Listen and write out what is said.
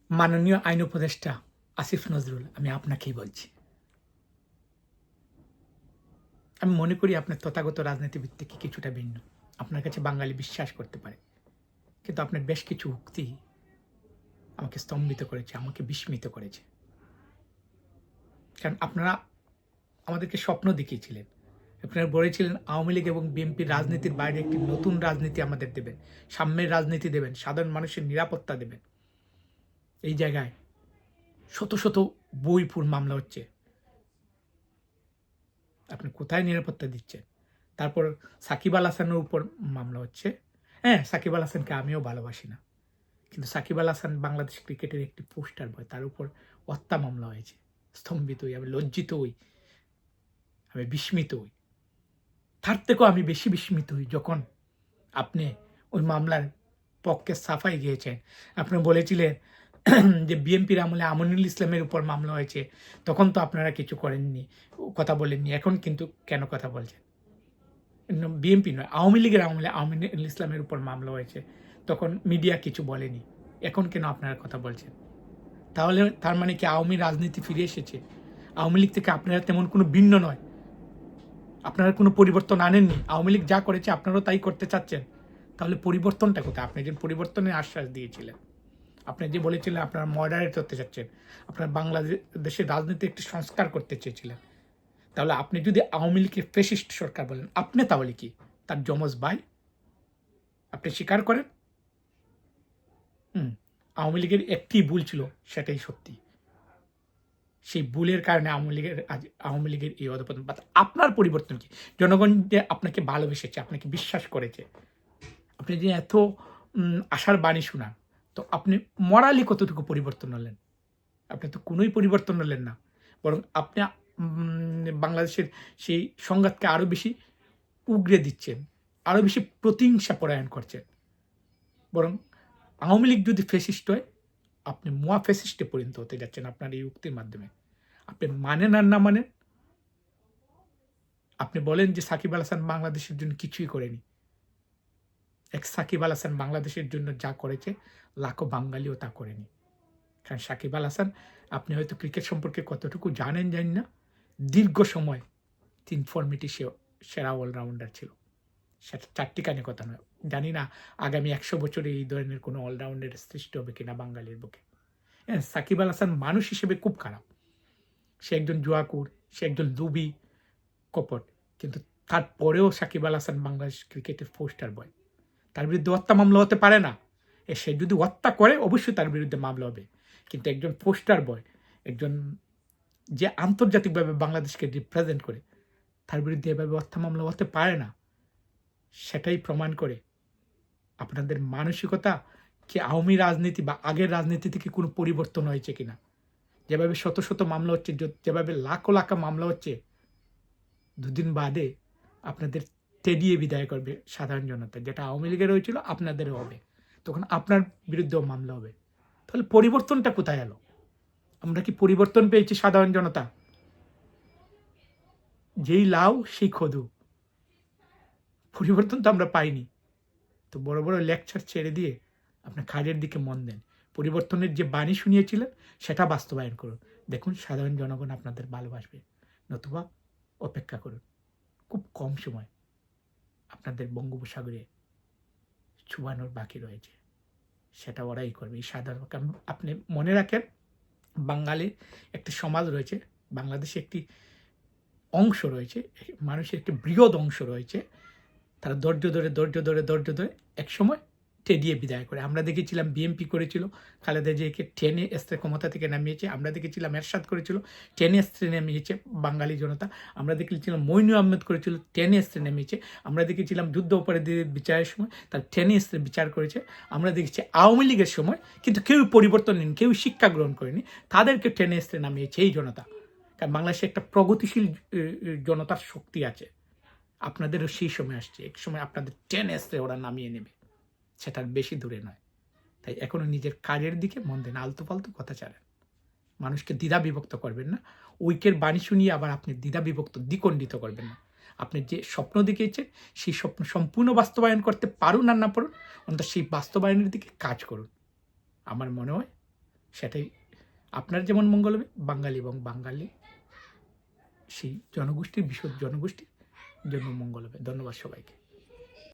মাননীয় আইন উপদেষ্টা আসিফ নজরুল, আমি আপনাকেই বলছি। আমি মনে করি আপনার তথাগত রাজনীতিবিদ থেকে কিছুটা ভিন্ন। আপনার কাছে বাঙালি বিশ্বাস করতে পারে। কিন্তু আপনার বেশ কিছু উক্তি আমাকে স্তম্ভিত করেছে, আমাকে বিস্মিত করেছে। কারণ আপনারা আমাদেরকে স্বপ্ন দেখিয়েছিলেন। আপনারা বলেছিলেন আওয়ামী লীগ এবং বিএনপির রাজনীতির বাইরে একটি নতুন রাজনীতি আমাদের দেবেন। সাম্যের রাজনীতি দেবেন, সাধারণ মানুষের নিরাপত্তা দেবেন। এই জায়গায় শত শত বইপুর মামলা হচ্ছে। আপনি কোথায় নিরাপত্তা দিচ্ছেন? তারপর সাকিব আল হাসানের উপর মামলা হচ্ছে। হ্যাঁ, সাকিব আল হাসানকে আমিও ভালোবাসি না, কিন্তু সাকিব আল হাসান বাংলাদেশ ক্রিকেটের একটি পোস্টার বয়, তার উপর হত্যা মামলা হয়েছে। স্তম্ভিত হই, আমি লজ্জিত হই, আমি বিস্মিত হই। তার থেকেও আমি বেশি বিস্মিত হই যখন আপনি ওই মামলার পক্ষে সাফাই গিয়েছেন। আপনি বলেছিলেন যে বিএনপির আমলে আমিনুল ইসলামের উপর মামলা হয়েছে, তখন তো আপনারা কিছু করেননি, কথা বলেননি। এখন কিন্তু কেন কথা বলছেন? বিএনপি নয়, আওয়ামী লীগের আমলে আমিনুল ইসলামের উপর মামলা হয়েছে, তখন মিডিয়া কিছু বলেনি। এখন কেন আপনারা কথা বলছেন? তাহলে তার মানে কি আওয়ামী রাজনীতি ফিরে এসেছে? আওয়ামী লীগ থেকে আপনারা তেমন কোনো ভিন্ন নয়, আপনারা কোনো পরিবর্তন আনেননি। আওয়ামী লীগ যা করেছে আপনারাও তাই করতে চাচ্ছেন। তাহলে পরিবর্তনটা কোথায়? আপনি যে পরিবর্তনের আশ্বাস দিয়েছিলেন, আপনি যে বলেছিলেন আপনারা মডারেট হতে চাচ্ছেন, আপনার বাংলাদেশের রাজনীতি একটি সংস্কার করতে চেয়েছিলেন, তাহলে আপনি যদি আওয়ামী লীগের ফ্যাসিস্ট সরকার বলেন, আপনি তাহলে কি তার যমজ ভাই? আপনি স্বীকার করেন। আওয়ামী লীগের একটি ভুল ছিল, সেটাই সত্যি। সেই ভুলের কারণে আওয়ামী লীগের এই অধপতন। আপনার পরিবর্তন কি? জনগণ যে আপনাকে ভালোবেসেছে, আপনাকে বিশ্বাস করেছে, আপনি যে এত আশার বাণী শোনান, তো আপনি মরালি কতটুকু পরিবর্তন হলেন? আপনি তো কোনোই পরিবর্তন হলেন না, বরং আপনি বাংলাদেশের সেই সংঘাতকে আরও বেশি উগরে দিচ্ছেন, আরও বেশি প্রতিহিংসা পরায়ণ করছেন। বরং আওয়ামী লীগ যদি ফ্যাসিস্ট হয়, আপনি মুয়া ফ্যাসিস্টে পরিণত হতে যাচ্ছেন আপনার এই উক্তির মাধ্যমে। আপনি মানেন আর না মানেন, আপনি বলেন যে সাকিব আল হাসান বাংলাদেশের জন্য কিছুই করেনি। এক সাকিব আল হাসান বাংলাদেশের জন্য যা করেছে, লাখো বাঙালিও তা করেনি। কারণ সাকিব আল হাসান, আপনি হয়তো ক্রিকেট সম্পর্কে কতটুকু জানেন জানি না, দীর্ঘ সময় 3 ফর্মেটই সেরা অলরাউন্ডার ছিল। সেটা চারটি কানে কথা নয়। জানি না আগামী 100 বছরে এই ধরনের কোনো অলরাউন্ডারের সৃষ্টি হবে কিনা বাঙালির বুকে। হ্যাঁ, সাকিব আল হাসান মানুষ হিসেবে খুব খারাপ। সে একজন জুয়াকুর, সে একজন লুবি, কপট। কিন্তু তারপরেও সাকিব আল হাসান বাংলাদেশ ক্রিকেটের পোস্টার বয়। তার বিরুদ্ধে হত্যা মামলা হতে পারে না। সে যদি হত্যা করে অবশ্যই তার বিরুদ্ধে মামলা হবে। কিন্তু একজন পোস্টার বয়, একজন যে আন্তর্জাতিকভাবে বাংলাদেশকে রিপ্রেজেন্ট করে, তার বিরুদ্ধে এভাবে হত্যা মামলা হতে পারে না। সেটাই প্রমাণ করে আপনাদের মানসিকতা কি আওয়ামী রাজনীতি বা আগের রাজনীতি থেকে কোনো পরিবর্তন হয়েছে কিনা। যেভাবে শত শত মামলা হচ্ছে, যেভাবে লাখো লাখো মামলা হচ্ছে, দুদিন বাদে আপনাদের তেড়িয়ে বিদায় করবে সাধারণ জনতা। যেটা আওয়ামী লীগের হয়েছিল আপনাদেরও হবে, তখন আপনার বিরুদ্ধেও মামলা হবে। তাহলে পরিবর্তনটা কোথায় এলো? আমরা কি পরিবর্তন পেয়েছি সাধারণ জনতা? যেই লাউ সেই খদু, পরিবর্তন তো আমরা পাইনি। তো বড় বড় লেকচার ছেড়ে দিয়ে আপনার কাজের দিকে মন দেন। পরিবর্তনের যে বাণী শুনিয়েছিলেন সেটা বাস্তবায়ন করুন। দেখুন সাধারণ জনগণ আপনাদের ভালোবাসবে, নতুবা অপেক্ষা করুন। খুব কম সময় আপনাদের বঙ্গোপসাগরে ছুঁয়ানোর বাকি রয়েছে, সেটা ওরাই করবে। এই সাধারণ, আপনি মনে রাখেন, বাঙালির একটি সমাজ রয়েছে, বাংলাদেশে একটি অংশ রয়েছে, মানুষের একটি বৃহৎ অংশ রয়েছে, তারা ধৈর্য ধরে একসময় টেডিয়ে বিদায় করে। আমরা দেখেছিলাম বিএনপি করেছিল, খালেদা জিয়াকে টেনে এস্ত্রে ক্ষমতা থেকে নামিয়েছে। আমরা দেখেছিলাম এরশাদ করেছিল, টেনে এস্ত্রে নামিয়েছে বাঙালি জনতা। আমরা দেখেছিলাম মইনু আহমেদ করেছিল, টেনে এস্ত্রে নামিয়েছে। আমরা দেখেছিলাম যুদ্ধ অপরাধীদের বিচারের সময় তার টেনে এস্ত্রে বিচার করেছে। আমরা দেখেছি আওয়ামী লীগের সময় কিন্তু কেউ পরিবর্তন নেন, কেউ শিক্ষা গ্রহণ করেনি, তাদেরকে টেনে এস্ত্রে নামিয়েছে এই জনতা। কারণ বাংলাদেশে একটা প্রগতিশীল জনতার শক্তি আছে। আপনাদেরও সেই সময় আসছে, এক সময় আপনাদের টেনে এস্ত্রে ওরা নামিয়ে নেবে, সেটার বেশি দূরে নয়। তাই এখনো নিজের কাজের দিকে মন দেন, আলতু ফালতু কথা ছাড়েন, মানুষকে দ্বিধা বিভক্ত করবেন না। ঐক্যের বাণী শুনিয়ে আবার আপনি দ্বিধা বিভক্ত দ্বিখণ্ডিত করবেন না। আপনি যে স্বপ্ন দেখিয়েছেন সেই স্বপ্ন সম্পূর্ণ বাস্তবায়ন করতে পারুন আর না পারুন, অন্তত সেই বাস্তবায়নের দিকে কাজ করুন। আমার মনে হয় সেটাই আপনার যেমন মঙ্গল হবে, বাঙালি এবং বাঙালি সেই জনগোষ্ঠীর বিশদ জনগোষ্ঠীর জন্য মঙ্গল হবে। ধন্যবাদ সবাইকে।